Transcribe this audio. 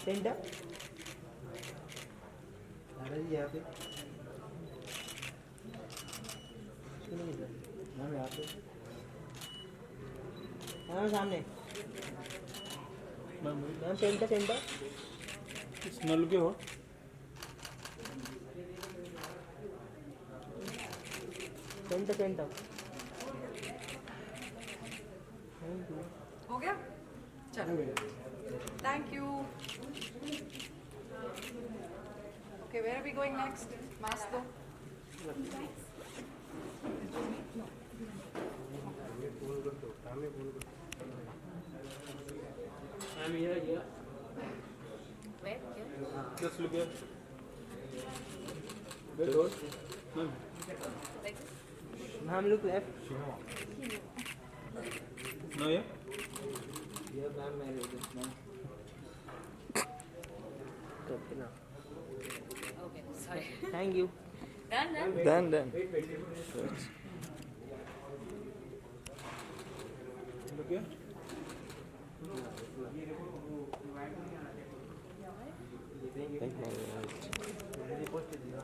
Centre दादाजी यहाँ पे मैम यहाँ पे मैम सामने मैम सेंटर सेंटर नल के हो सेंटर सेंटर हो गया चलो thank you okay where are we going next mask दो मैम ये just look here ma'am look left no ये ये मैम मेरे मैम ओके ना okay sorry thank you done Done. Look here. मैंने पोस्ट दिया